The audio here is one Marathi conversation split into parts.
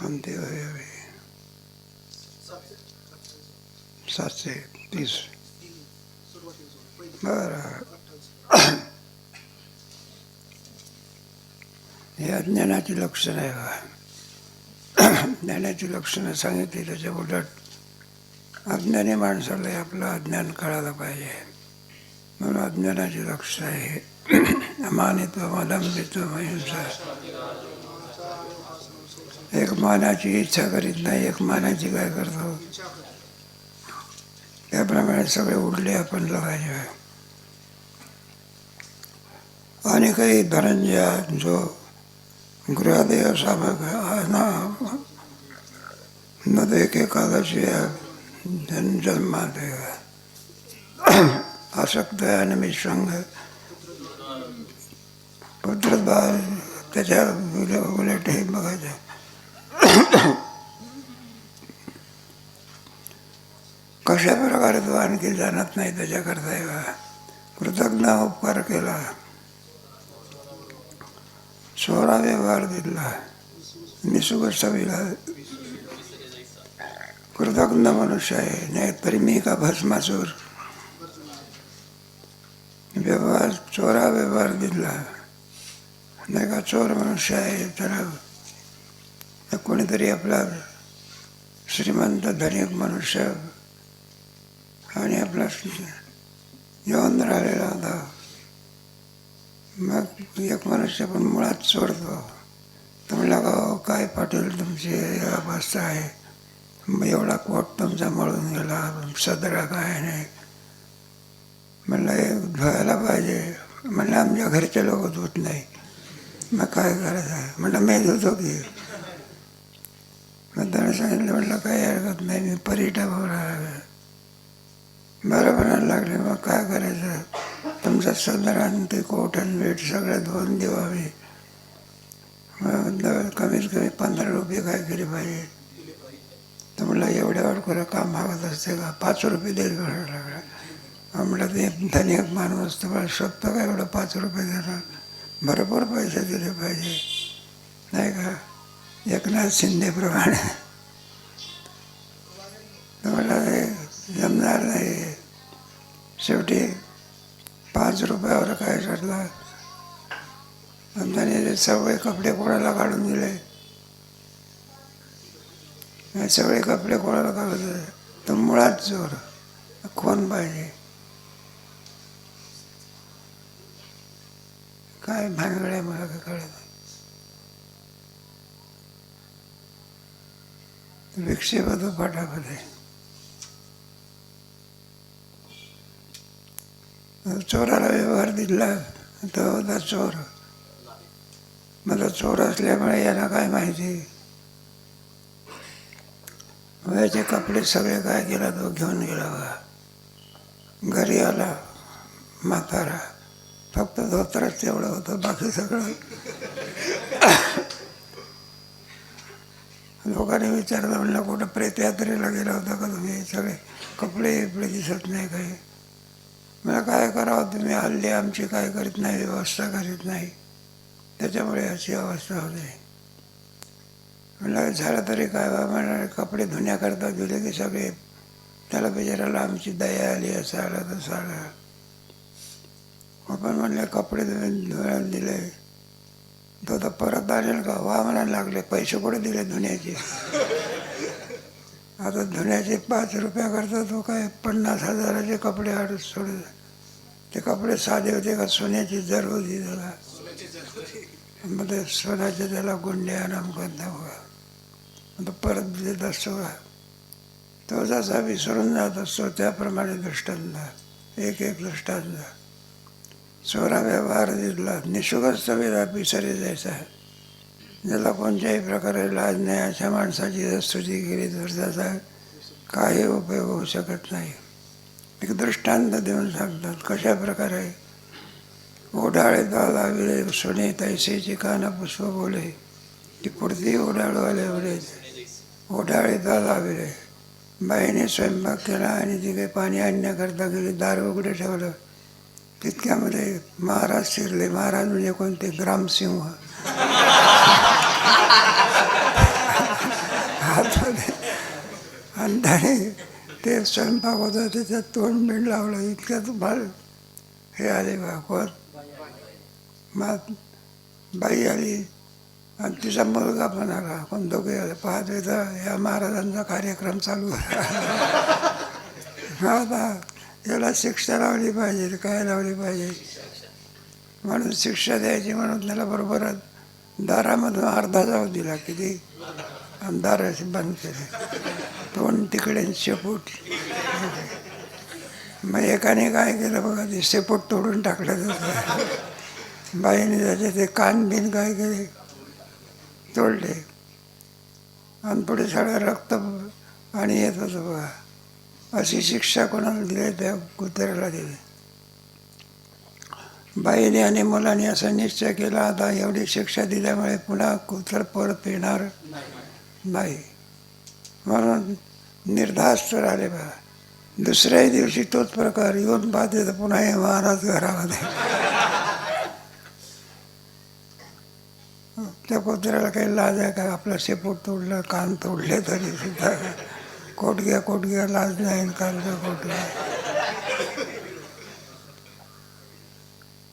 कोणते वय हवे? 730. बरं. हे अज्ञानाची लक्षणं आहे का? ज्ञानाची लक्षणं सांगितली. त्याच्या उलट अज्ञानी माणसाला आपलं अज्ञान कळायला पाहिजे. म्हणून अज्ञानाची लक्षणं आहे अमानित्व, मदंभित्व, अहिंसा. एक मानाची इच्छा करीत नाही, एक मानाची काय करतो. त्याप्रमाणे सगळे उरले आपण लागायचे. आणि काही धनंजय जो गृहदेय सामक नदेक एकादशी जन्मादे आसक्त आणि निसंग पुत्रद्वार त्याच्या उलट हे बघायचं. कशा प्रकारे तो आणखी जाणत नाही त्याच्याकरता कृतज्ञ उपकार केला. 16 व्यवहार दिला. निसुग सवीला कृतज्ञ मनुष्य आहे. नाही तरी मी का भस्मासूर. व्यवहार 14 व्यवहार दिला. नाही का चोर मनुष्य आहे. त्याला कोणीतरी आपला श्रीमंत धनिक मनुष्य आणि आपला येऊन राहिलेला होता. मग एक मनुष्य पण मुळात चोरतो. तर म्हणला का काय पाटील तुमची अवस्था आहे. एवढा कोट तुमचा मळून गेला, सदरा काय नाही. म्हणलं हे धुवायला पाहिजे. म्हणलं आमच्या घरचे लोक धुत नाही. मग काय करायचं आहे. म्हणलं मी धुतो की. मग त्याने सांगितलं म्हणलं काही हरकत नाही, मी परिटावर बरं म्हणायला लागले. मग काय करायचं. तुमचा सदरा आणि ते कोट आणि वेट सगळं धुवून देऊ आम्ही. मग कमीत कमी 15 रुपये काय केले पाहिजे. तर म्हणलं एवढ्या वेळ काम मागत असते का. 5 रुपये देईल म्हणायला लागला. म्हटलं ते धनिक माणूस तुम्हाला स्वतः का एवढं 5 रुपये देणार. भरपूर पैसे दिले पाहिजे नाही का. एकनाथ शिंदेप्रमाणे. तर म्हणलं ते जमणार नाही. शेवटी 5 रुपयावर काय ठरलं. त्याने सगळे कपडे कोणाला काढून दिले. सगळे कपडे कोणाला काढून दिले. तर मुळात चोर कोण पाहिजे. काय भानगड आहे मला काय कळत नाही. विक्षेप होतो फटाफट. चोराला व्यवहार दिला. तो होता चोर. मला चोर असल्यामुळे याला काय माहिती. याचे कपडे सगळे काय केला तो घेऊन गेला बघा. घरी आला म्हातारा. फक्त धोतरच तेवढं होतं, बाकी सगळं. लोकांनी विचारलं म्हणलं कुठं प्रेतयात्रेला गेला होता का तुम्ही. सगळे कपडे बिपडे दिसत नाही काही. मला काय करावं. तुम्ही हल्ली आमची काय करीत नाही, व्यवस्था करीत नाही, त्याच्यामुळे अशी अवस्था होते. म्हणलं झालं तरी काय बा. म्हणा कपडे धुण्याकरता गेले की सगळे त्याला बिचारायला आमची दया आली. असं आलं तसं आलं. आपण म्हणले कपडे धुवायला दिले. तो तर परत आणेल का. वा म्हणायला लागले. पैसे कुठे दिले धुण्याचे. आता धुण्याचे 5 रुपया करता तो काय 50,000चे कपडे आडूच सोडले. ते कपडे साधे होते का सोन्याची जर होती त्याला. मग ते सोन्याचे त्याला गुंडे आराम करता बघा. तो परत देत असतो का. तो जसा विसरून जात असतो त्याप्रमाणे दृष्टांत. एक दृष्टांत. 16 व्यवहार दिला. निशुगच सवेला पिसरे जायचा. ज्याला कोणत्याही प्रकारे लाज नाही अशा माणसाची जर स्तुती केली तर त्याचा काही उपयोग होऊ शकत नाही. एक दृष्टांत देऊन सांगतात कशा प्रकारे. ओढाळे दाला विळे सोने तैसेची काना पुष्प बोले. ती पुढती ओढाळू आले एवढे. ओढाळे दाला विळे. बाईने स्वयंपाक केला आणि ती काही पाणी आणण्याकरता गेली. दार उघडे ठेवलं. तितक्यामध्ये महाराज शिरले. महाराज म्हणजे कोणते. ग्रामसिंह. आणि ते स्वयंपाक होता त्याच्यात तोंड बिंड लावलं. इतक्यात बाल हे आले बा कोण मग बाई आली आणि तिचा मुलगा पण आला. पण दोघे आले. पाहते तर या महाराजांचा कार्यक्रम चालू होता. आता याला शिक्षा लावली पाहिजे, काय लावली पाहिजे म्हणून शिक्षा द्यायची म्हणून त्याला बरोबर दारामधून अर्धा जाऊ दिला. किती आणि दाराशी बंद केले. तोंड तिकडे शेपूट. मग एकाने काय केलं बघा, ते शेपूट तोडून टाकलं त्याचं. बाईने त्याचे ते कान बिन काय केले तोडले आणि पुढे सगळं रक्त आणि येत होतं बघा. अशी शिक्षा कोणाला दिली? त्या कुत्र्याला दिली. बाईने आणि मुलांनी असा निश्चय केला, आता एवढी शिक्षा दिल्यामुळे पुन्हा कुत्र परत येणार नाही म्हणून निर्धास्त राहिले बघा. दुसऱ्याही दिवशी तोच प्रकार येऊन पाहते तर पुन्हा हे महाराज घरामध्ये. त्या कुत्र्याला काही लाज आहे का? आपलं शेपूट तोडलं, कान तोडले तरी सुद्धा कोटग्या लाज नाही. कालच्या कोटग्या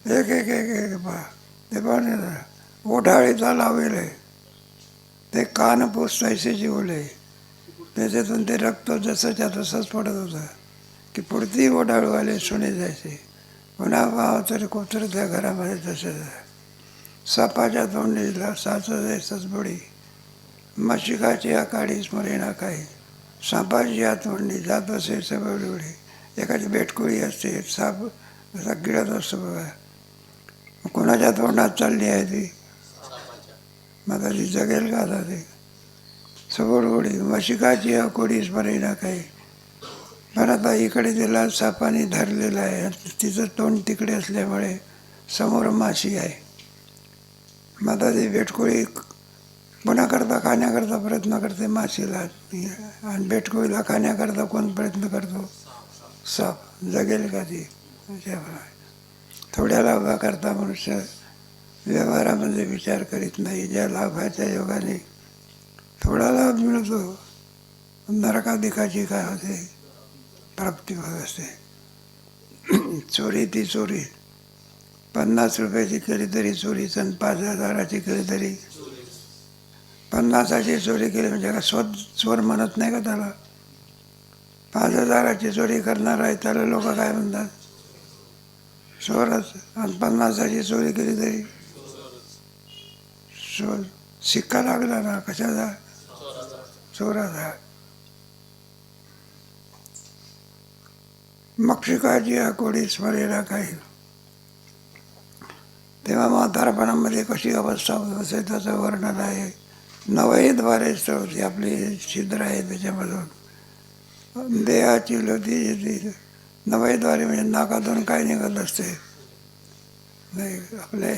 एक एक एक एक पहा ते पण ओढाळीचा लावेल ते कान पुसतायचे जीवले. त्याच्यातून ते रक्त जसंच्या तसंच पडत होतं की पुढती ओढाळूवाले सुने जायचे. पुन्हा पाहावं तरी कुत्र त्या घरामध्ये तसंच. सापाच्या तोंडीला साचत सचबडी, मशिकाची आकाडी स्मरेना काही. सापाची आतोंडी जात असे सबवडी. एखादी बेटकुळी असते, साप असा गिळत असतो बघा. कोणाच्या तोंडात चालली आहे ती? मग ती जगेल का आता? ते सबडगोडी मशिकाची आकोडी स्मरेना काही. पण आता इकडे तिला सापाने धरलेलं आहे. तिचं तोंड तिकडे असल्यामुळे समोर माशी आहे. मग आता ती बेटकुळी पुन्हा करता खाण्याकरता प्रयत्न करते माशीला. आणि बेटकुळीला खाण्याकरता कोण प्रयत्न करतो? साप. जगेल का ती? थोड्या लाभाकरता मनुष्य व्यवहारामध्ये विचार करीत नाही. ज्या लाभाच्या योगाने थोडा लाभ मिळतो, नरकाधिकाची काय होते? प्राप्ती होत असते. चोरी ती चोरी. 50 रुपयाची केली तरी चोरीच आणि 5,000ची केली तरी. 50ची चोरी केली म्हणजे का चोर म्हणत नाही का त्याला? 5,000ची चोरी करणार आहे त्याला लोक काय म्हणतात? चोरच. आणि 50ची चोरी केली तरी चोर. शिक्का लागला ना कशाचा? चोराचा. मक्षिकाची आकोडी स्मरेला काही. तेव्हा म्हातारपणामध्ये कशी अवस्था होत असे त्याचं वर्णन आहे. 9द्वारे होती आपली छिद्र आहे त्याच्यामधून देहाची लोधी. 9द्वारे म्हणजे नाकातून काय निघत असते नाही. आपले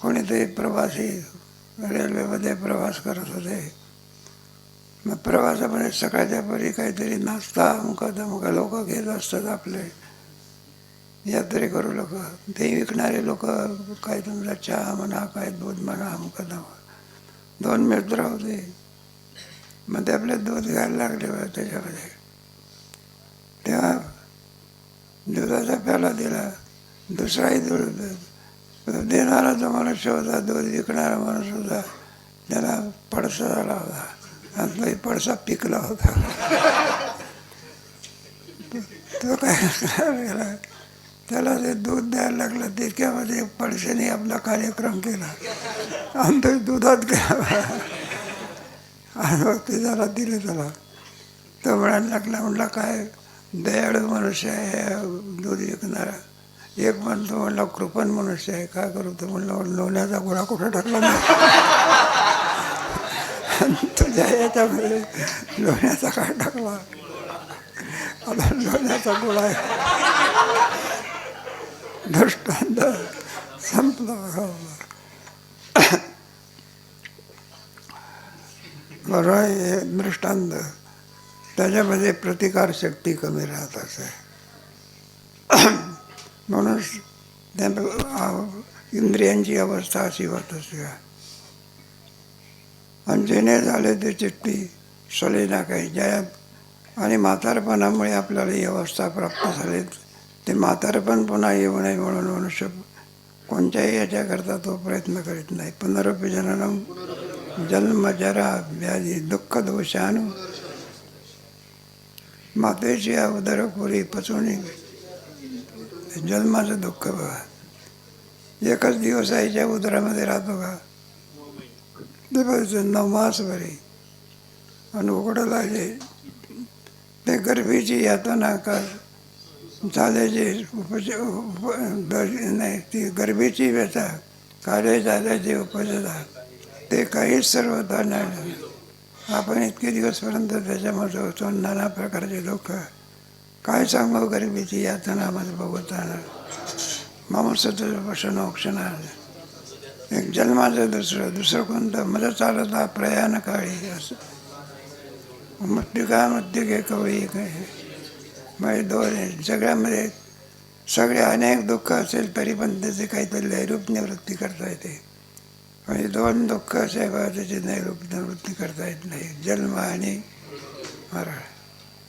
कोणीतरी प्रवासी रेल्वेमध्ये प्रवास करत होते. मग प्रवासामध्ये सकाळच्या परी काहीतरी नाश्ता अमुका तमुका लोक घेत असतात. आपले यात्रेकरू लोक, ते विकणारे लोक काय तुमचा चहा म्हणा, काय दूध म्हणा, अमुका तमुका. 2 मित्र होते. मग ते आपले दूध घ्यायला लागले त्याच्यामध्ये. तेव्हा दुधाचा प्याला दिला. दुसराही दूध देणारा जो मनुष्य होता, दूध विकणारा माणूस होता, त्याला पडसा झाला होता आणि पडसा पिकला होता. तो काय गेला, त्याला ते दूध द्यायला लागलं. तितक्यामध्ये पडशाने आपला कार्यक्रम केला आणि तो दुधात गेला आणि ते त्याला दिले त्याला. तो म्हणायला लागला, म्हटलं काय दयाळू मनुष्य आहे दूध विकणारा. एक म्हणतो म्हणलं कृपण मनुष्य आहे, काय करू? तर म्हणलं लोण्याचा गोळा कुठं टाकला नाही. तुझ्या याच्यामध्ये लोण्याचा काय टाकला? आता लोण्याचा गोळा आहे. दृष्टांत संपला. बरोबर आहे. दृष्टांत त्याच्यामध्ये प्रतिकारशक्ती कमी राहत असे. म्हणून त्या इंद्रियांची अवस्था अशी होत असते. आणि जेणे झाले ते चिठ्ठी सलेना काही. ज्या आणि म्हातारपणामुळे आपल्याला ही अवस्था प्राप्त झाली. ते म्हातारपण पुन्हा येऊ नये म्हणून मनुष्य कोणत्याही याच्याकरता तो प्रयत्न करीत नाही. पुनरपि जननम जन्म जरा व्याधी दुःख दोषानु मातेची उदर पुरी पचवणी. जन्माचं दुःख बघा. एकच दिवस आईच्या उदरामध्ये राहतो का? ते बघायचं 9 मास बरे आणि उघडं लागले ते गर्भीची यातना का झाल्याचे नाही ती गर्भीची व्यथा कार्य झाल्याचे उपजता ते काहीच सर्वथा नाही. आपण इतके दिवसपर्यंत त्याच्यामध्ये होतो. नाना प्रकारचे दुःख काय सांगू. गरिबीची यातना मध्ये बघताना माणसाचं क्षण एक जन्माचं दुसरं कोणतं मला चालत प्रयाण काळी असं मृत्यू का मृत्यू घे कवळी म्हणजे दोन सगळ्यामध्ये सगळे अनेक दुःख असेल तरी पण त्याचे काहीतरी नैरूप निवृत्ती करता येते. म्हणजे 2 दुःख असे बघा त्याची नैरूप निवृत्ती करता येत नाही. जन्म आणि मरण.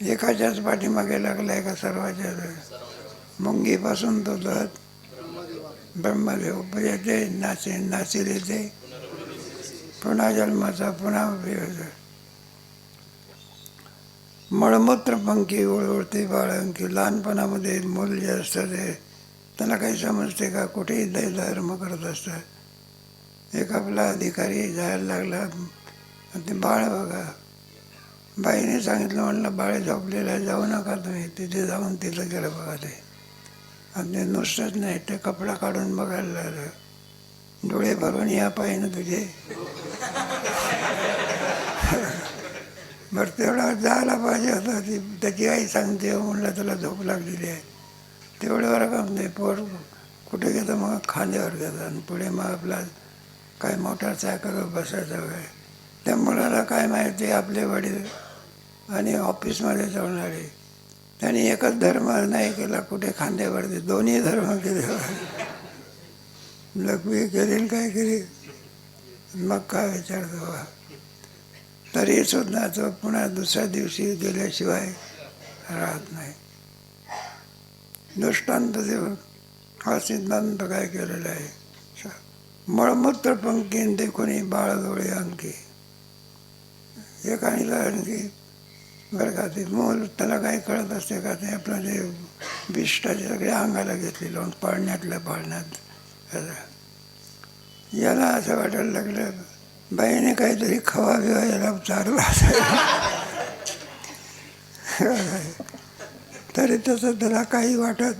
एकाच्याच पाठीमागे लागला एका सर्वाच्या मुंगीपासून तो दहत ब्रह्मदेव उपजते नाचेल येते पुन्हा जन्माचा पुन्हा मळमूत्र पंखी उळवळते बाळंकी. लहानपणामध्ये मूल जे असतं ते त्याला काही समजते का? कुठेही धर्म करत असतात. एक आपला अधिकारी जायला लागला आणि ते बाळ बघा बाईने सांगितलं म्हणलं बाळ झोपलेलं आहे जाऊ नका तुम्ही. तिथे जाऊन तिथं गेलं बघा ते. आणि ते नुसतंच नाही ते कपडा काढून बघायला लागलं. डोळे भरून या पाहिजे तुझे. बरं तेवढा जायला पाहिजे होता. ती त्याची आई सांगते म्हणलं त्याला झोप लागलेली आहे. तेवढ्यावर का म्हणते पोर कुठे घेतं मग खांद्यावर घेतं आणि पुढे मग आपला काय मोटारसायकलवर बसायचं वगैरे. त्या मुलाला काय माहिती आपले वडील आणि ऑफिसमध्ये जाणारे त्यांनी एकच धर्म नाही केला कुठे खांद्यावरती दोन्ही धर्म केले. लघवी करेल काय करेल मग काय विचारतो. तरी सुद्धा तो पुन्हा दुसऱ्या दिवशी गेल्याशिवाय राहत नाही. दृष्टांत देऊन हा सिद्धांत काय केलेला आहे. मळमूत्र पंक्तीन ते कोणी बाळडोळे अंकी. एक आणलं आणखी बरं का ते मूल त्याला काय कळत असते का ते आपलं जे विष्टाचे सगळ्या अंगाला घेतले लावून पाळण्यातल्या पाळण्यात. याला असं वाटायला लागलं बाईने काहीतरी खवा बिवा याला चारला तरी तसं त्याला काही वाटत.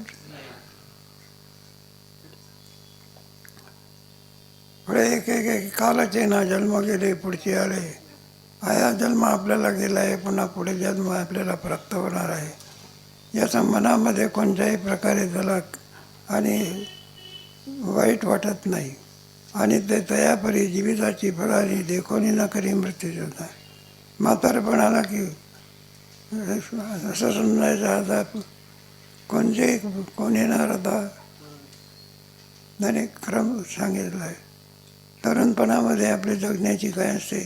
पुढे एक कालाचे ना जन्म गेले पुढचे आले. हा जन्म आपल्याला गेला आहे पुन्हा पुढे जन्म आपल्याला प्राप्त होणार आहे. याचा मनामध्ये कोणत्याही प्रकारे त्याला आणि वाईट वाटत नाही. आणि ते तयापरी जीविताची फळारी देखोनी न करी मृत्यू होता. म्हातारपणाला की असं समजायचं आता कोणी न राहता त्याने क्रम सांगितला आहे. तरुणपणामध्ये आपली जगण्याची काय असते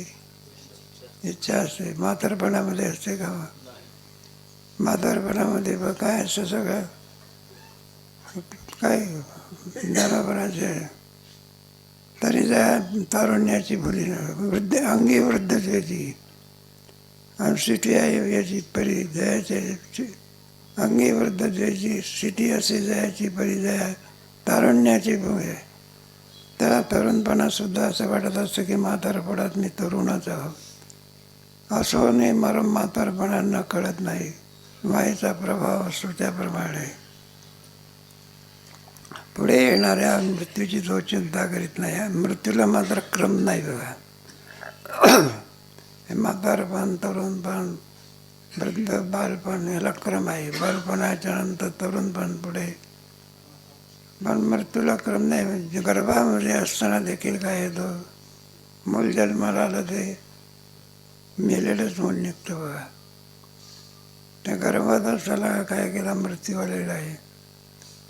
इच्छा असते. म्हातारपणामध्ये असते का? म्हातारपणामध्ये काय असतं सगळं काय जनावरांचे तरी त्या तारुण्याची भुली वृद्ध अंगी वृद्धतेची आणि सिटी आहे याची परी जयाची अंगी वृद्धतेची सिटी असे जयाची परी जया तारुण्याची भूमी आहे. त्याला तरुणपणासुद्धा असं वाटत असतं की म्हातारपणात मी तरुणच आहो. असो नाही मरम म्हातारपणांना कळत नाही. मायेचा प्रभाव असतो त्याप्रमाणे पुढे येणाऱ्या मृत्यूची जो चिंता करीत नाही. मृत्यूला मात्र क्रम नाही बघा. हे म्हातारपण तरुणपण वृद्ध बालपण याला क्रम आहे. बालपणाच्या नंतर तरुणपण पुढे पण मृत्यूला क्रम नाही. म्हणजे गर्भामध्ये असताना देखील काय येतो मूल जन्माला आलं ते मेलेलंच मूल निघतं बघा. त्या गर्भात असताना काय केला मृत्यू आलेला आहे.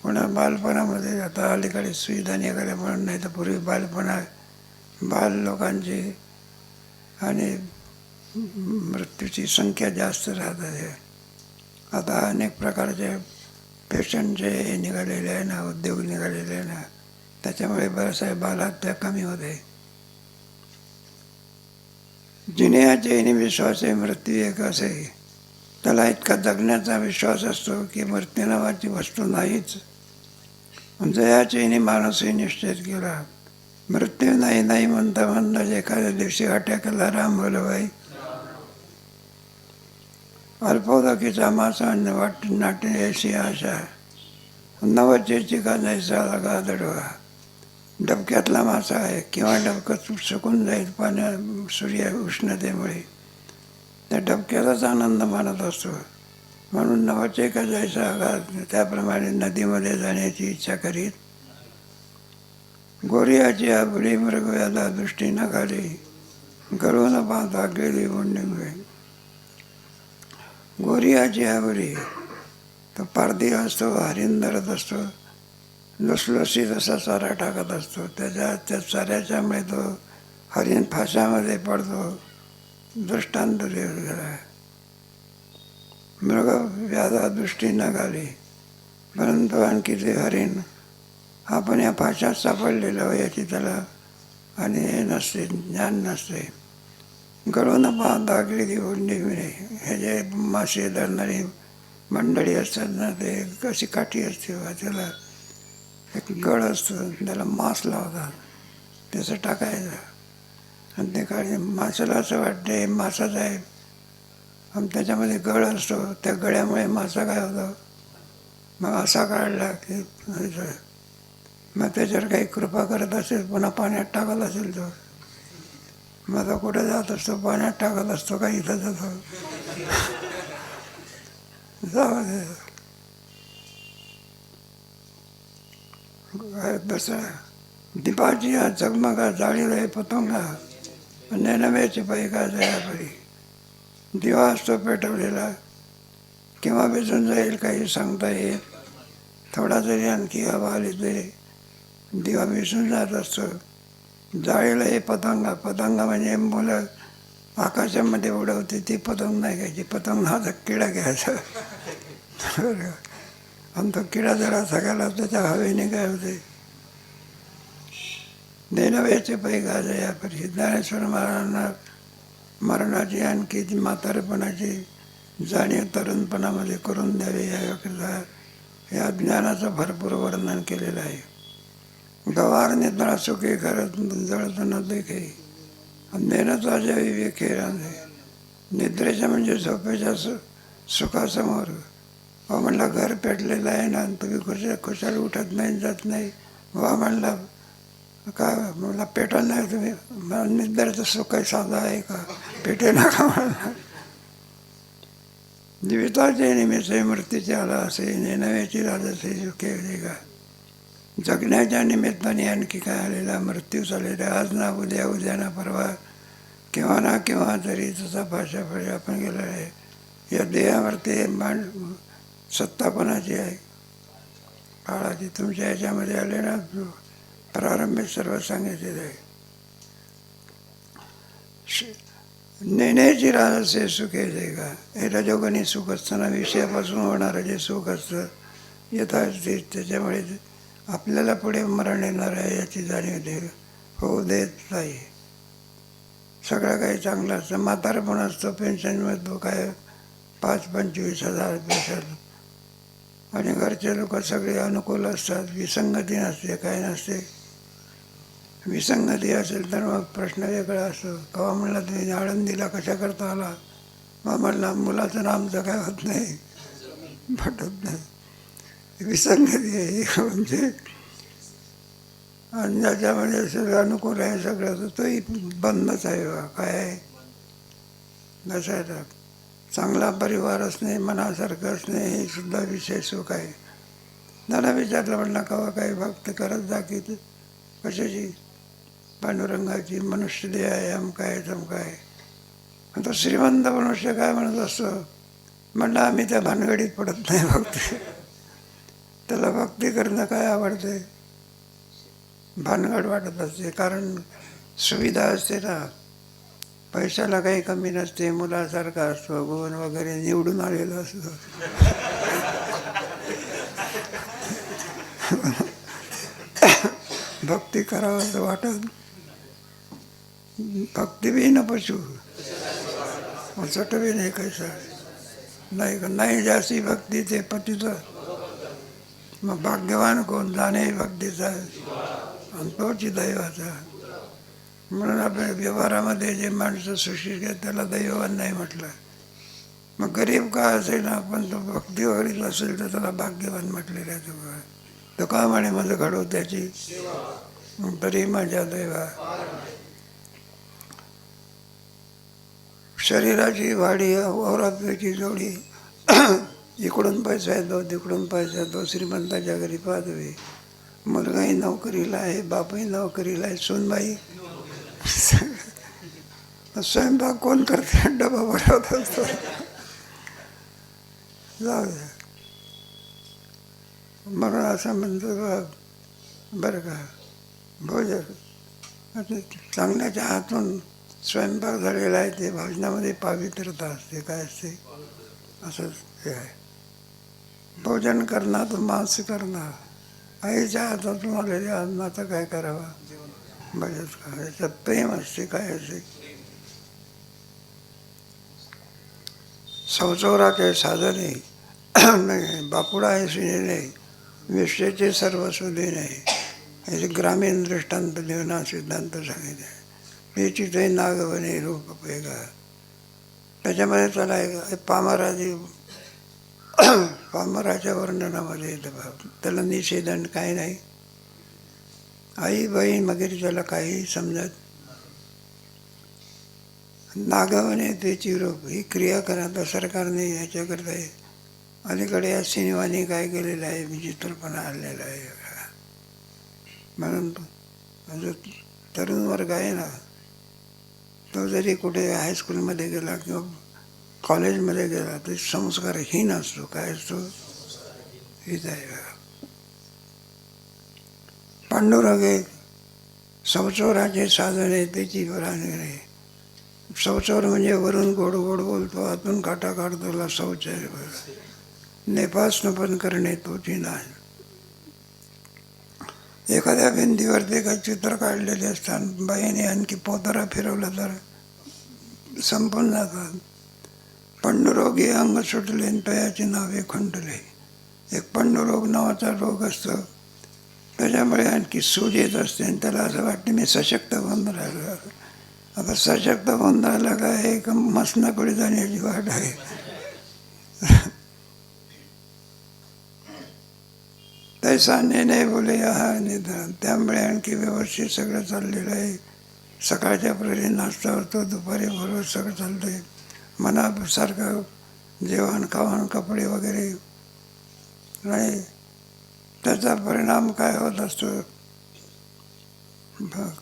पुन्हा बालपणामध्ये आता अलीकडे सुविधा निघाल्या म्हणून नाही तर पूर्वी बाल लोकांची आणि मृत्यूची संख्या जास्त राहत आहे. आता अनेक प्रकारचे फॅशनचे हे निघालेले आहे ना, उद्योग निघालेले आहे ना, त्याच्यामुळे बराचसा बालहत्या कमी होते. जिने याचे विश्वास आहे मृत्यू एक असे, त्याला इतका जगण्याचा विश्वास असतो की मृत्यू नावाची वस्तू नाहीच. जयाचेने माणूसही निश्चित केला, मृत्यू नाही नाही म्हणता म्हणता एखाद्या दिवशी अटॅकला राम बोलवाई. अल्पोदकीचा मासा वाट नाटे अशी आशा, नवचेची का जैसा लागा दडवा. डबक्यातला मासा आहे किंवा डबकं सुकून जाईल सूर्य उष्णतेमुळे, त्या डबक्यालाच आनंद मानत असतो. म्हणून नवचे का जैसा आघात, त्याप्रमाणे नदीमध्ये जाण्याची इच्छा करीत. गोरियाची आपली मृगव्याला दृष्टी नकाली, गळून पाहता गेली मुंडे. गोरियाची आवरी तो पारधी असतो, हरिण धरत असतो, लुसलुसीत असा चारा टाकत असतो. त्या चाऱ्याच्यामुळे तो हरिण फाशामध्ये पडतो. दृष्टांत गेला. मृग व्याधा दृष्टी न घाली, परंतु आणखी ते हरिण आपण या फाशात सापडलेलं याची त्याला आणि हे नसते, ज्ञान नसते. गळून पाहता गेली उंडी मिळे. हे जे मासे धरणारी मंडळी असतात ना, ते कशी काठी असते, त्याला एक गळ असतो, त्याला मांस लावतात, त्याचं टाकायचं आणि ते काढे. माशाला असं वाटते मासाच आहे, आणि त्याच्यामध्ये गळ असतो, त्या गळ्यामुळे मासा काय होतो, मग असा काढला की मग त्याच्यावर काही कृपा करत असेल, पुन्हा पाण्यात टाकत असेल तो. मग तो कुठे जात असतो, पाण्यात टाकत असतो का इथं जातो. जाऊ दे. दुसरा दीपाची चकमका जाळीला पतंगा, नैनव्याची पैका जयापरी. दिवा असतो पेटवलेला, केव्हा भिजून जाईल काही सांगता येईल. थोडा जरी आणखी हवा आली तरी दिवा विसून जात असतो. जाळीला हे पतंगा, पतंगा म्हणजे मुलं आकाशामध्ये उडवते ती पतंग नाही घ्यायची. पतंग हा किडा घ्यायचा. आणि तो किडा जरा सगळ्याला त्याच्या हवेने काय होते. नैनव्याचे पै गाजया परी. ज्ञानेश्वर महाराजांना मरणाची आणखी म्हातारेपणाची जाणीव तरुणपणामध्ये करून द्यावी याकरिता या ज्ञानाचं भरपूर वर्णन केलेलं आहे. गवार निद्रा सुखी करत जळत न देखे, नेनचा ज्या विवेके रांधे. निद्रेच्या म्हणजे झोपेच्या सुखासमोर. वा म्हणला घर पेटलेलं आहे ना, तुम्ही खुशाल उठत नाही, जात नाही. वा म्हणला का मला पेटत नाही तुम्ही, मला निद्रेचं सुख काही साधा आहे का, पेटे नका म्हणला. जीविताचे निमित्त मृत्यूचे आला असे, नेनव्याची राजसे सुखे का. जगण्याच्या निमित्ताने आणखी काय आलेला, मृत्यू झालेला. आज ना उद्या, उद्या ना परवा, केव्हा ना केव्हा तरी तसा भाषा आपण गेला आहे. या देहावरती सत्ता कोणाची आहे, काळाची. तुमच्या ह्याच्यामध्ये आले ना, प्रारंभिक सर्व सांगितलेलं आहे. नेण्याची राहसे सुखे दे का. हे रजोगणी सुख असताना विषयापासून होणारं जे सुख असतं यथास्थित, त्याच्यामुळे आपल्याला पुढे मरण येणार आहे याची जाणीव होऊ देत नाही. सगळं काही चांगलं असतं. म्हातारपण असतो, पेन्शनमध्ये काय 5-25 हजार पेन्शन, आणि घरचे लोक सगळे अनुकूल असतात. विसंगती नसते, काय नसते. विसंगती असेल तर मग प्रश्न वेगळा असतो. कवा म्हणला तुम्ही आळंदीला कशा करता आला, मग म्हणला मुलाचं आमचं काय होत नाही, पटत नाही. विसंगती आहे म्हणजे. आणि ज्याच्यामध्ये सगळं अनुकूल आहे सगळं, तर तोही बंदच आहे. काय आहे नसायचा. चांगला परिवार असणे, मनासारखं असणे, हे सुद्धा विषय सुख आहे. त्याला विचारलं म्हणला कवा काही भक्त करत जा की कशाची, पांडुरंगाची. मनुष्य देह आहे, अमकाय तमकाय. आता श्रीमंत मनुष्य काय म्हणत असतो, म्हणलं आम्ही त्या भानगडीत पडत नाही. भक्ती त्याला भक्ती करणं काय आवडते, भानगड वाटत असते. कारण सुविधा असते ना, पैशाला काही कमी नसते, मुलासारखा असतो, गुण वगैरे निवडून आलेला असतो. भक्ती करावं असं वाटत. भक्ती बी न पशु चट बी नाही कैसा नाही जास्ती भक्ती ते पतीचं. मग भाग्यवान कोण? जाणे भक्तीचा आणि तोच दैवाचा. म्हणून आपल्या व्यवहारामध्ये जे माणसं सुशिक्षित आहेत त्याला दैववान नाही म्हटलं. मग गरीब का असेल ना, पण तो भक्ती वगैरे असेल तर त्याला भाग्यवान म्हटलेलं आहे. तो का म्हणे माझं घडव त्याची, मग तरी माझ्या दैवा. शरीराची वाढी औरात्याची जोडी. इकडून पैसा येतो, तिकडून पैसा येतो. श्रीमंताच्या घरी पाहतोय, मुलगाही नोकरीला आहे, बापही नोकरीला आहे, सूनबाई. स्वयंपाक कोण करते? डबा भरवत असतो. जाऊ द्या. म्हणून असं म्हणतो बरं का, भोजन चांगल्याच्या हातून स्वयंपाक झालेला आहे ते भोजनामध्ये पावित्रता असते. काय असते? असं हे आहे. भोजन करणार तर मांस करणार. आईच्या हातातून आलेल्या अन्नाचा काय करावा? बघत का याच्यात प्रेम असते, काय असते. संसाराचे साधने नाही, बापुडा आहे सिने विश्वाचे सर्व सुधीने. हे ग्रामीण दृष्टांत देवना सिद्धांत सांगितले. पेचिते नागवणे रूप पेगा. त्याच्यामध्ये त्याला एक पामराच्या वर्णनामध्ये येतं. त्याला निषेधन काही नाही. आई बहीण वगैरे त्याला काही समजत. नागवणे त्याची रूप ही क्रिया करता सरकारने याच्याकरता अलीकडे या सिनेमाने काय केलेलं आहे, विचित्रपणा आणलेला आहे. म्हणून जो तरुण वर्ग आहे ना, तो जरी कुठे हायस्कूलमध्ये गेला किंवा कॉलेजमध्ये गेला तरी संस्कारहीन असतो. काय असतो? हीच आहे. पांडुरंगे संसाराचे साधन आहे त्याची बराने. शौचावर म्हणजे वरून गोड गोड बोलतो, आतून काटा काढतो, त्याला शौच आहे. नेपासनं पण करणे तोची नाही. एखाद्या भिंतीवरती काही चित्र काढलेले असतात, बाईने आणखी पोतारा फिरवलं तर संपून जातात. पंडुरोगी अंग सुटले तयाची नावे खंडले. एक पंडुरोग नावाचा रोग असतो, त्याच्यामुळे आणखी सूज येत असते आणि त्याला असं वाटते मी सशक्त होऊन राहिलो. आता सशक्त होऊन राहिला काय, एक मसनाकडे जाण्याची वाट आहे. तैसा नाही बोले हा निदान. त्यामुळे आणखी व्यवस्थित सगळं चाललेलं आहे. सकाळच्या प्रहरी नाश्ता होतो, दुपारी बरोबर सगळं चालतं आहे. मनासारखं जेवण खावण कपडे वगैरे. आणि त्याचा परिणाम काय होत असतो?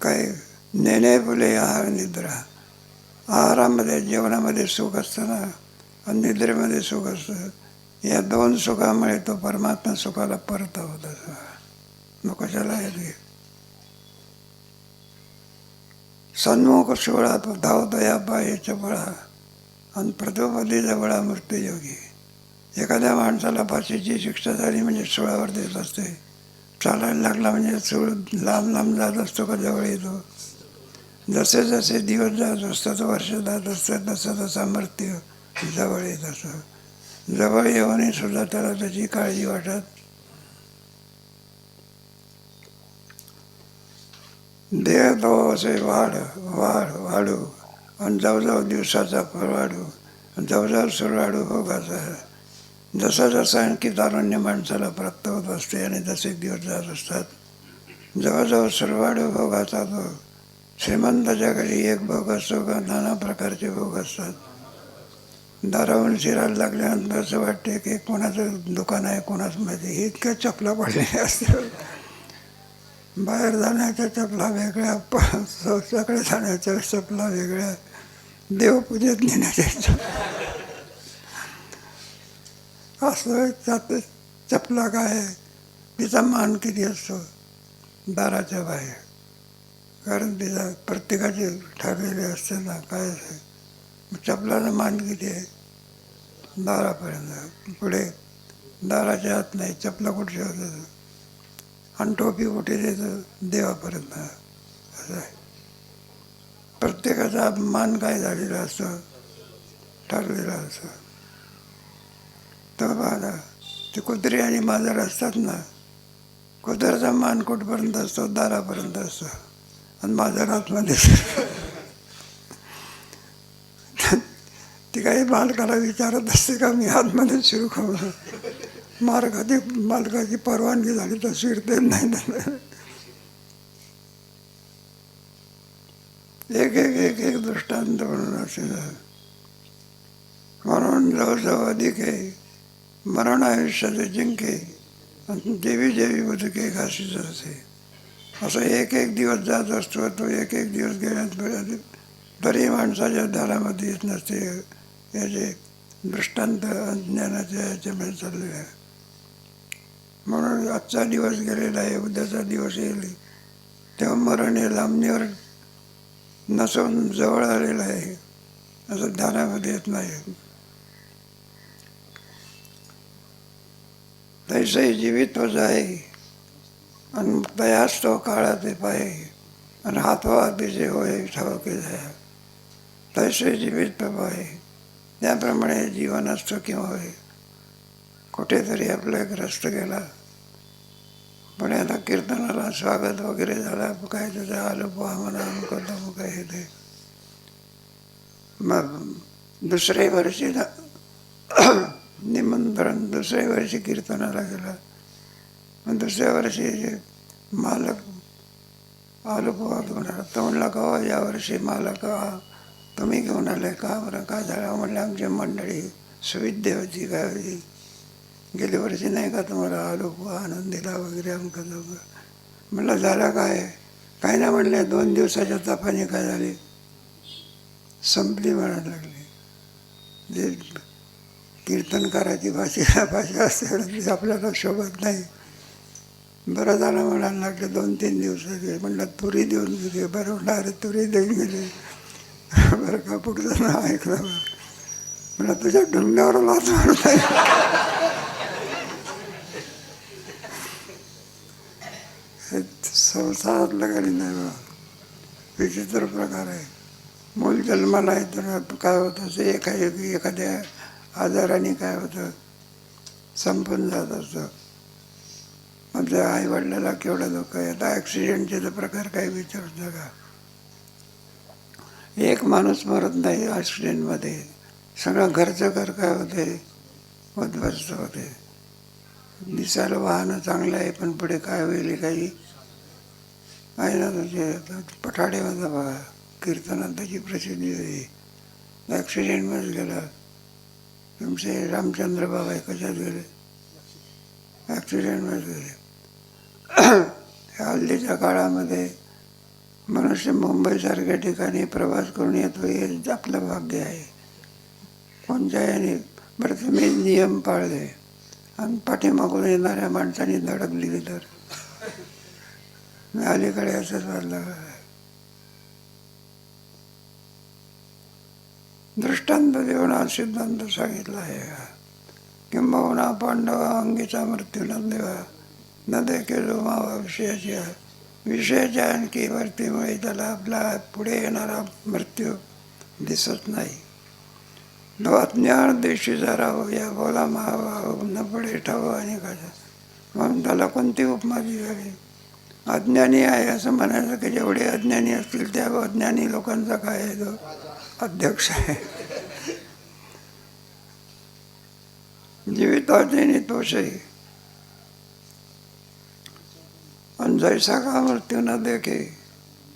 काय नेणे बोले आहार निद्रा. आहारामध्ये जेवणामध्ये सुख असतं ना, आणि निद्रेमध्ये सुख असतं. या दोन सुखामुळे तो परमात्मा सुखाला परत होत असतो. मग कशाला येते? सन्मुख सोळा तो धावतो या पायाच्या बळा आणि प्रतोपतीचा बळा मृत्यूयोगी. एखाद्या माणसाला फाशीची शिक्षा झाली म्हणजे सोळावर देत असते. चालायला लागला म्हणजे सोळ लांब लांब जात असतो का जवळ येतो. जसे जसे दिवस जात असतात, वर्ष जात असतात, तसा तसा मृत्यू जवळ येत असतो. जवळ येऊनही सुद्धा त्याला त्याची काळजी वाटत. देह तो असे वाढू आणि जवळजवळ दिवसाचा वाढू, जवळजवळ सुरवाढू भोगाचा. जसा जसा आणखी तारुण्य माणसाला प्राप्त होत असते आणि जसे दिवस जात असतात, जवळजवळ सुरवाढू भोगाचा तो. श्रीमंताच्या घरी एक भोग असतो का नाना प्रकारचे भोग असतात. दारावून शिरायला लागल्यानंतर असं वाटते की कोणाचं दुकान आहे कोणाच माहिती. इतक्या चपला पडलेल्या असतात. बाहेर जाण्याच्या चपला वेगळ्या, सगळ्या जाण्याच्या चपला वेगळ्या, देवपूजेत नेण्याच्या असं. त्यात चपला काय, तिचा मान किती असतो दाराच्या बाहेर. कारण तिला प्रत्येकाचे ठरलेले असते ना काय असेल. चपलाचा मान किती आहे? दारापर्यंत. पुढे दाराच्या आत नाही, चपला कुठे ठेवतो आणि टोपी कुठे देतो? देवापर्यंत. असं आहे. प्रत्येकाचा मान काय झालेला असतं? ठरलेला असतं. तर बघा, ते कुत्री आणि मांजर असतात ना, कुत्र्याचा मान कुठपर्यंत असतो? दारापर्यंत असतो आणि मांजर आतमध्ये. ती काही मालकाला विचारत असते का मी आतमध्ये शिरू खाऊ? मालकाची परवानगी झाली तर शिरते, नाही ना. एक एक एक एक दृष्टांत म्हणून असे. म्हणून जवळजवळ अधिक आहे मरण आयुष्याचे जिंके देवी देवी बदुके घासीच असे. असं एक एक दिवस जात असतो. तो एक एक दिवस गेल्यात तरी माणसाच्या दारामध्ये येत नसते. याचे दृष्टांत ज्ञानाच्या याच्यामध्ये चाललेले आहे. म्हणून आजचा दिवस गेलेला आहे, उद्याचा दिवस येईल तेव्हा मरण हे लांबणीवर नसून जवळ आलेलं आहे. असं दारामध्ये येत नाही. तैसे जीवित्व जाय आणि तयास तो काळाचे पाय आणि हातवा बिजे होय ठावके जाय. तैसे जीवित्व पाय, त्याप्रमाणे जीवन असतं किंवा होय. कुठेतरी आपला ग्रस्त गेला, पण आता कीर्तनाला स्वागत वगैरे झाला, काय त्याचं आलं पोहा म्हणा मुकदम काय हे ते. मग दुसऱ्या वर्षी निमंत्रण, दुसऱ्या वर्षी कीर्तनाला गेला. मग दुसऱ्या वर्षी मालक आलू पोहा घेऊन आला. तो म्हणला का यावर्षी मालक तुम्ही घेऊन आले का? बरं काय झालं? म्हणलं आमची मंडळी सुविद्य होती काय होती, गेल्या वर्षी नाही का तुम्हाला आलू पोहा आनंद दिला वगैरे आमचं दोघं. म्हणलं झालं काय? काय नाही म्हणले, 2 दिवसाच्या तपाने काय झाली, संपली म्हणायला लागली. जे कीर्तन करायची भाषा असेल ती आपल्याला शोभत नाही. बरं झालं म्हणायला लागले. 2-3 दिवस गेले. म्हणलं तुरी देऊन गेली. बरं म्हणलं अरे तुरी देऊन गेली. बरं का पुढचं ना ऐकलं. म्हणलं तुझ्या ढुंग्यावर लाच मारत आहे. संसारातलं काही नाही बा. विचित्र प्रकार आहे. मूल जन्माला येतं काय होतं ते एखाद्या आजाराने काय होतं संपून जात असतं. मग त्या आईवडिलाला केवढं दुःख आहे. आता ॲक्सिडेंटचे तर प्रकार काही विचारतं का? एक माणूस मरत नाही ॲक्सिडेंटमध्ये, सगळं घरचं घर काय होते उद्ध्वस्त होते. दिसायला वाहनं चांगलं आहे पण पुढे काय होईल काही आहे ना. तुझे पठाडेमध्ये बघा कीर्तनात त्याची प्रसिद्धी होती. ॲक्सिडेंटमध्ये गेला. तुमचे रामचंद्र बाबा कशात गेले? ॲक्सिडेंटमध्ये गेले. हल्लीच्या काळामध्ये मनुष्य मुंबईसारख्या ठिकाणी प्रवास करून येतो हे आपलं भाग्य आहे. कोणत्या याने बरं तुम्ही नियम पाळले आणि पाठीमागून येणाऱ्या माणसाने धडकली तर अलीकडे असंच वाढलं. दृष्टांत देऊन हा सिद्धांत सांगितला आहे. किंबहुना पांडवा अंगीचा मृत्यू न देवा न देखे जो मावा विषयाच्या आणखी वर्तीमुळे त्याला आपला पुढे येणारा मृत्यू दिसत नाही. तो अज्ञान देशी जरावं या बोला मावा न पडे ठावं आणि काय म्हणून त्याला कोणती उपमा दिली? अज्ञानी आहे असं म्हणायचं की जेवढे अज्ञानी असतील त्या अज्ञानी लोकांचा काय आहे तो अध्यक्ष आहे. जीविताचे निर्दोषही आणि जैसा का मृत्यू न देखे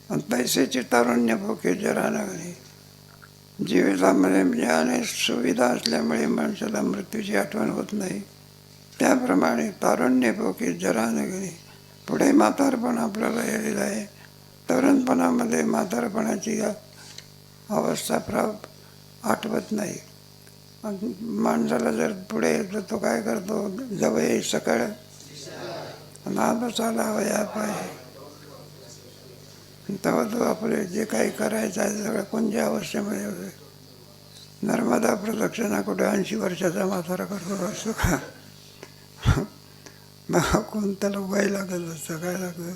आणि तैसेची तारुण्य भोके जरा नगणे. जीवितामध्ये म्हणजे अनेक सुविधा असल्यामुळे माणसाला मृत्यूची आठवण होत नाही. त्याप्रमाणे तारुण्य भोके जरा नगणे. पुढे म्हातारपण आपल्याला येलेलं आहे. तरुणपणामध्ये म्हातारपणाची अवस्था आठवत नाही. माणसाला जर पुढे येतो तो काय करतो? जवळ सकाळ नाद चाला वया पाय तेव्हा तो आपले जे काही करायचं आहे सगळं कोणत्या अवस्थेमध्ये होते. नर्मदा प्रदक्षिणा कुठे 80 वर्षाचा म्हातारा करतो असतो का? मग कोण त्याला वय लागत असतं, काय लागतं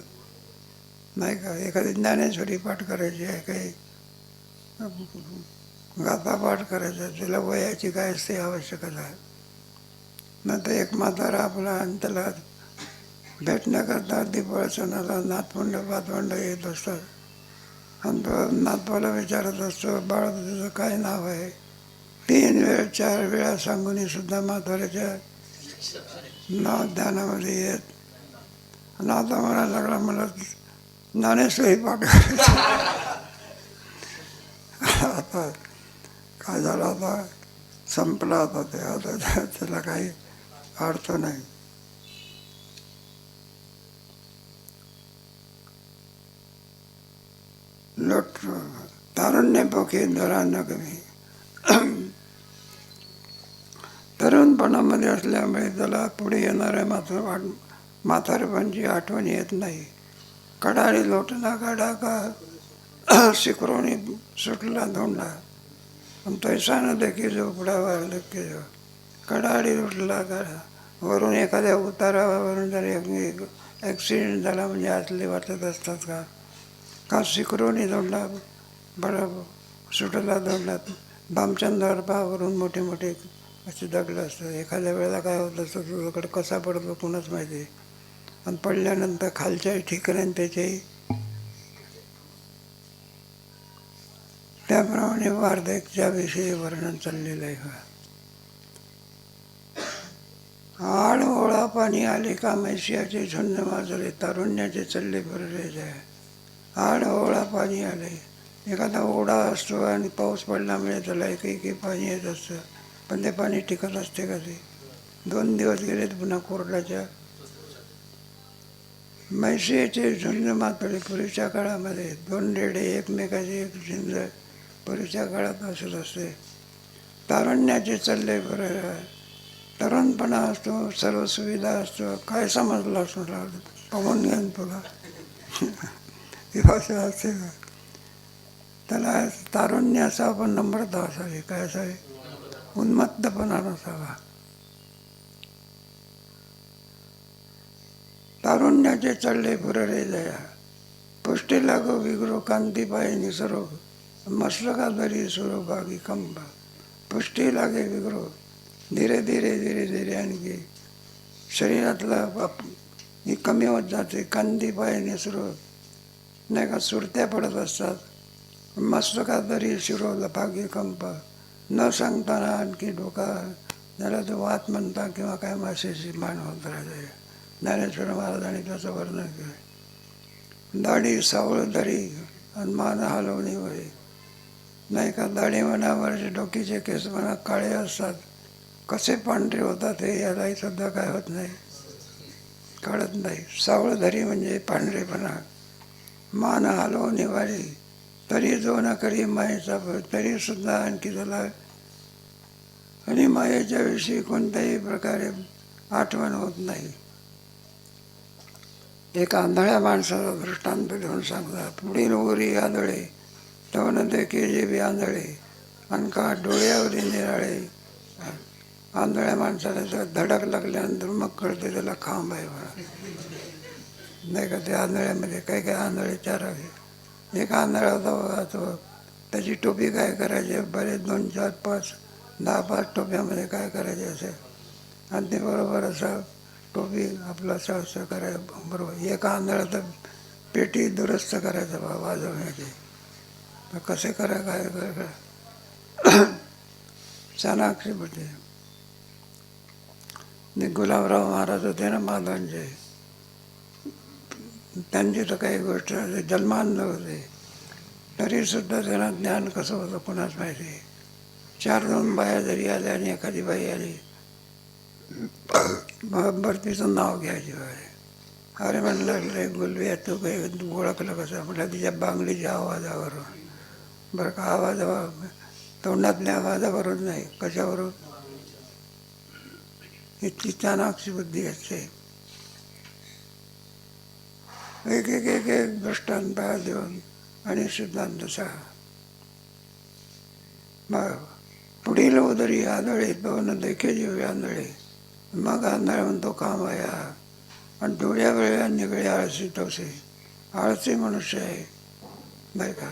नाही का? एखादी ज्ञानेश्वरी पाठ करायची आहे, काही गाथा पाठ करायचा, त्याला वयाची काय असते आवश्यकता आहे. नंतर एक म्हातारा आपला आणि त्याला भेटण्याकरता दिपळ सणाला नातवंड पातवंड येत असतात आणि तो नातवाला विचारत असतो, बाळ तुझं काय नाव आहे? 3 वेळ 4 वेळा सांगून सुद्धा म्हाताऱ्याच्या नाव ध्यानामध्ये येत. नाता म्हणायला लागला, मला ज्ञानेश्वरी पाठ करायची. आता काय झालं, आता संपला आता ते, आता त्याला काही अर्थ नाही. लोट तारुण्यपोखी दरा न कमी. तरुणपणामध्ये असल्यामुळे त्याला पुढे येणाऱ्या म्हातारपणाची आठवण येत नाही. कडाळी लोटला काढा का शिकरोणी सुटला धोंडा, तैसा न देखी झोपडावर देखी जो. कडाळी लोटला काढा, वरून एखाद्या उतारावरून जर ॲक्सिडेंट झाला म्हणजे आतले वाटत असतात का शिकरोणी धोंडा बडा सुटला धोंडात. भामचंदावर पावरून मोठे मोठे असे दगड असतात. एखाद्या वेळेला काय होत असतं, तुझ्याकडे कसा पडतो कोणाच माहिती. आणि पडल्यानंतर खालच्याही ठिकाणी त्याच्याही त्याप्रमाणे वार्धक्याच्या विषयी वर्णन चाललेलं आहे. आड ओळा पाणी आले का मैसियाचे झुंड माजले, तारुण्याचे चल्ले भरले जाय. आड ओळा पाणी आले, एखादा ओढा असतो आणि पाऊस पडल्यामुळे त्याला एक पाणी येत असतं, पण ते पाणी टिकत असते का? ते 2 दिवस गेलेत पुन्हा कोरड्याच्या. मैसियाचे झुंड मातळे, पूर्वीच्या काळामध्ये 2 रेडे एकमेकाचे एक झुंड पूर्वीच्या काळात असत असते. तारुण्याचे चल्ले बरं, तरुणपणा असतो, सर्व सुविधा असतो, काय समजलं असं पवन घेऊन तुला ही भाषा असते का? त्याला तारुण्य असावं पण नम्रता असावी. काय असावी? उन्मत्तपणा नसावा. तारुण्याचे चढले फुररे जया, पुष्टी लागो विग्रो कांती पाय निसरो, मस्तका धरी सुरोभागी कंबा. पुष्टी लागे विग्रो, धीरे धीरे धीरे धीरे आणखी शरीरातला ही कमी होत जाते. कांदी पाय निसरो नाही का, सुरत्या पडत असतात. मस्तका धरी शिरो भागी कंपा, न सांगताना आणखी डोका त्याला तो वात म्हणता किंवा काय मासेची मान होत राहते. ज्ञानेश्वर महाराजांनी त्याचं वर्णन केलं. दाढी सावळ धरी आणि मान हलवणी वळी नाही का. दाढी मनावरचे डोकीचे केस म्हणा काळे असतात, कसे पांढरे होतात हे यालाही सुद्धा काय होत नाही, कळत नाही. सावळ धरी म्हणजे पांढरेपणा. मान हलवणी वाळी, तरी जो न करी मायेचा तरी सुद्धा आणखी त्याला आणि मायेच्या विषयी कोणत्याही प्रकारे आठवण होत नाही. एका आंधळ्या माणसाचा दृष्टांत देऊन सांगता. पुढील ओरी आंधळे तवन देखी जेवी आंधळे, अनका डोळ्यावरी निराळे. आंधळ्या माणसाला जर धडक लागल्यानंतर मग कळते त्याला खांब आहे म्हणा नाही का. त्या आंधळ्यामध्ये काही काही आंधळे 4 आहे. एक आंधळा होता बघा, तो त्याची टोपी काय करायची, बरेच 2, 4, 5, 10, 5 टोप्यामध्ये काय करायचे असे. आणि ते बरोबर असं टोपी आपलं असं करायचं बरोबर. एक आंधळा तर पेटी दुरुस्त करायचं बा वाजवण्याची. कसे करा काय करा चाणाक्षी होते. गुलाबराव महाराज होते ना माधवांचे, त्यांची तर काही गोष्ट जन्मांध होते, तरीसुद्धा त्यांना ज्ञान कसं होतं कोणाच माहिती. 4-2 बाया जरी आल्या आणि एखादी बाई आली, बरं तिचं नाव घ्यायची बाई. अरे म्हणलं गुलवी तू काही ओळखलं कसं? म्हटलं तिच्या बांगडीच्या आवाजावरून. बरं का, आवाजावर तोंडातल्या आवाजावरून नाही, कशावरून? इतकी चाणाक्षी बुद्धी असते. एक एक एक एक दृष्टांत देऊन आणि सिद्धांत सांगा. मग पुढील उदरी आंधळे दोन देखे जीव आंधळे. मग आंधळा म्हणतो कामाया आणि डोळ्या वेळ्या निगळे आळसी तोसे. आळसी मनुष्य आहे नाही का.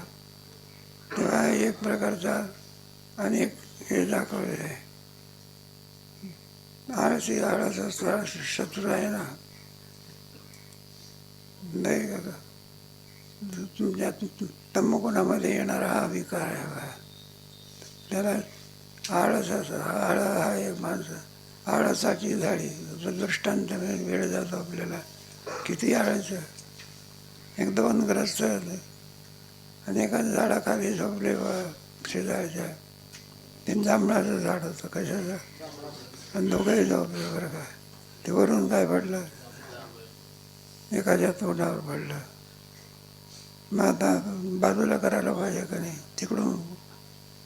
तेव्हा एक प्रकारचा अनेक हे दाखवलेलं आहे. आळसी आळस असला शत्रू आहे ना नाही का. तुमच्या तमगुणामध्ये येणारा हा विकार आहे बा. त्याला आळस असं हा एक माणसं आळसाची झाडी दृष्टांत वेळ जातो आपल्याला. किती आळायचं. एक दोन ग्रस्त आणि एका झाडाखाली झोपले बा शेजारच्या. ते जांभळाचं झाड होतं कशाचं. आणि दोघंही झोपले बरं का. ते वरून काय पडलं एखाद्या तोंडावर पडलं. मग आता बाजूला करायला पाहिजे का नाही. तिकडून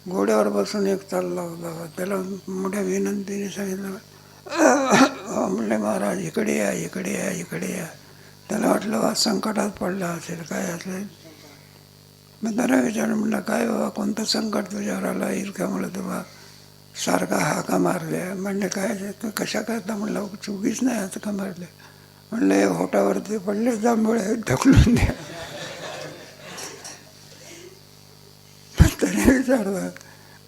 घोड्यावर बसून एक चालला होता. त्याला मोठ्या विनंतीने सांगितलं म्हणले महाराज इकडे या इकडे या इकडे या. त्याला वाटलं संकटात पडला असेल काय असेल. मग त्याला विचारलं म्हणलं काय बाबा कोणतं संकट तुझ्यावर आला इतक्यामुळे तुला सारखा हाका मारल्या. म्हणले काय कशा करता म्हणलं चुकीच नाही असं का मारल्या. म्हणले होटावरती पडले जांभळे ढकलून द्या. त्याने विचारलं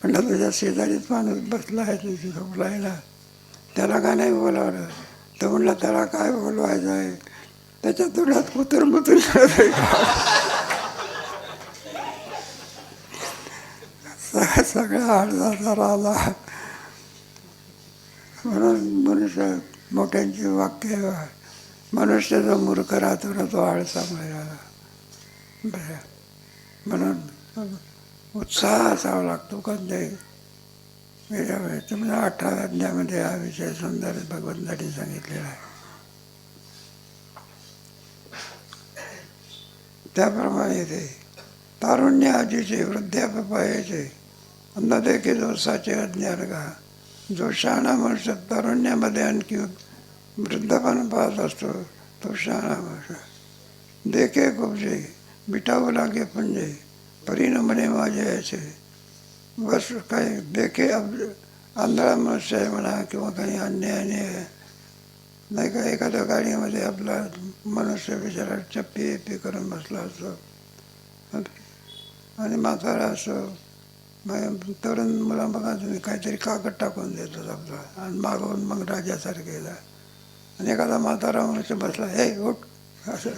म्हणलं तुझ्या शेजारीच माणूस बसला आहे तुझी झोपला आहे ना त्याला का नाही बोलावलं. तर म्हणलं त्याला काय बोलवायचं आहे त्याच्या तोंडात कुतरमुतून सगळ्या आळसाचा राहिला. म्हणून मनुष्य मोठ्यांची वाक्य मनुष्य जो मूर्ख राहतो ना तो आळसामुळे राहिला. बरं म्हणून उत्साह असावा लागतो कोणत्याही वेळेवर. म्हणजे 18व्या अध्यायामध्ये हा विषय सुंदर भगवंतांनी सांगितलेला आहे. त्याप्रमाणे ते तारुण्य आजीचे वृद्धापयाचे न देखे दोषाचे अज्ञान का. जो शहाणा मनुष्य तारुण्यामध्ये आणखी वृद्धपण पाहत असतो तो शहाणा मनुष्य. देखे कुबजे मिटावं लागे पंजे परीन म्हणे माझे याचे. बस काही देखे आंधळा मनुष्य आहे म्हणा किंवा काही अन्यायाने नाही का. एखाद्या गाडीमध्ये आपला मनुष्य बिचारा चप्पी करून बसला असतो आणि म्हातारा असो. मग तरुण मुला बघा तुम्ही काहीतरी कागद टाकून देतात आपला आणि मागवून मग राजासारखे येतात. आणि एखादा म्हातारा मनुष्य बसला हे उठ असं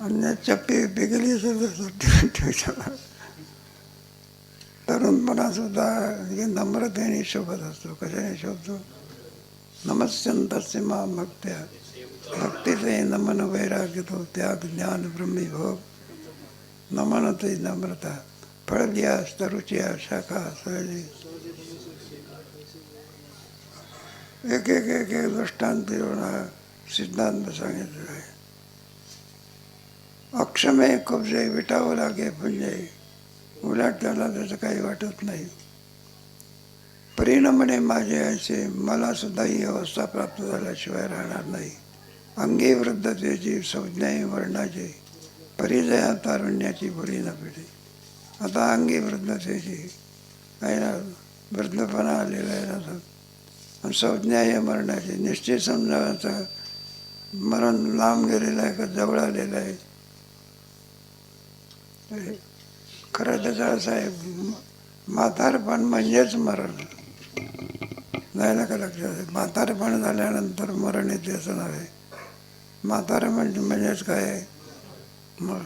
आणि चप्पी गेली असेल. तरुणपणासुद्धा हे नम्रतेने शोभत असतो. कशाने शोभतो. नमस्यंतस्य मा भक्त्या भक्तीचे नमन वैराग्य तो त्याग ज्ञान ब्रह्मीभोग. नमनते नम्रता फळदिया तरुचिया शाखा सहजी. एक एक एक एक दृष्टांत देऊन हा सिद्धांत सांगितलेला आहे. अक्षमे कुबजे विटावं लागे पुंजे. उलट त्याला त्याचं काही वाटत नाही. परिणामने माझे ऐसे मला सुद्धा ही अवस्था प्राप्त झाल्याशिवाय राहणार नाही. अंगी वृद्धतेची संज्ञाही वर्णाची परिजया तारुण्याची भुरी न पिढी. आता अंगी वृद्धतेची आहे ना वृद्धपणा आलेला आहे ना. आणि संज्ञा हे मरणाची निश्चित समजावायचं मरण लांब गेलेलं आहे का जवळ आलेलं आहे. खरं त्याचं असं आहे म्हातारपण म्हणजेच मरण नाही ना का लक्षात. म्हातारपण झाल्यानंतर मरण येते असं नव्हे. म्हातारं म्हणजेच काय मग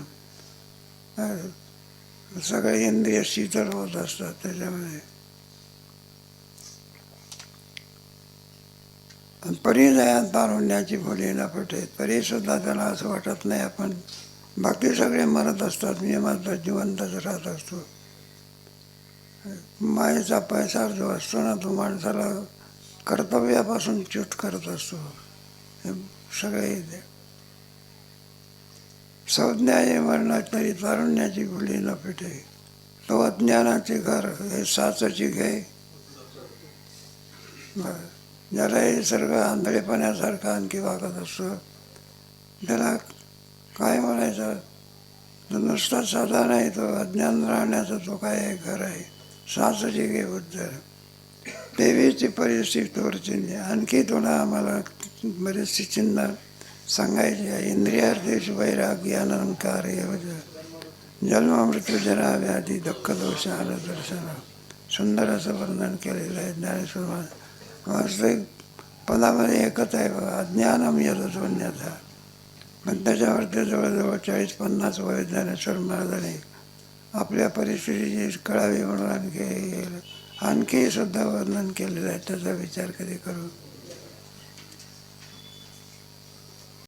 सगळे इंद्रिय शीतल होत असतात त्याच्यामध्ये. परिजया तारुण्याची भुली न पटे. तरी सुद्धा त्याला असं वाटत नाही आपण बाकी सगळे मरत असतात मी मात्र जिवंतच राहत असतो. मायेचा पैसा जो असतो ना तो माणसाला कर्तव्यापासून च्युत करत असतो. हे सगळे संज्ञा हे मरणात तरी तारुण्याची भुली न पेटे. तो अज्ञानाचे घर हे साचची घे. ज्याला हे सर्व आंधळेपणासारखं आणखी वागत असतो त्याला काय म्हणायचं, तो नुसता साधा नाही, तो अज्ञान राहण्याचा तो काय आहे घर आहे. सासजी गे बुद्ध देवीची परिस्थिती तोरचिन्ह. आणखी थोडा आम्हाला बरीचशी चिन्ह सांगायची आहे. इंद्रियार्थेषु वैराग्य अनंकार जन्म मृत्यू जरा व्याधी दुःख दोष आलं दर्शन. सुंदर असं वर्णन केलेलं आहे ज्ञानेश्वर महाराज. वास्तविक पदामध्ये एकच आहे बघा, अज्ञानम यदोन्यथा. पण त्याच्यावर ते जवळजवळ 40-50 वय ज्ञानेश्वर महाराजांनी आपल्या परिस्थितीची कळावी म्हणून आणखी सुद्धा वर्णन केलेलं आहे. त्याचा विचार कधी करू.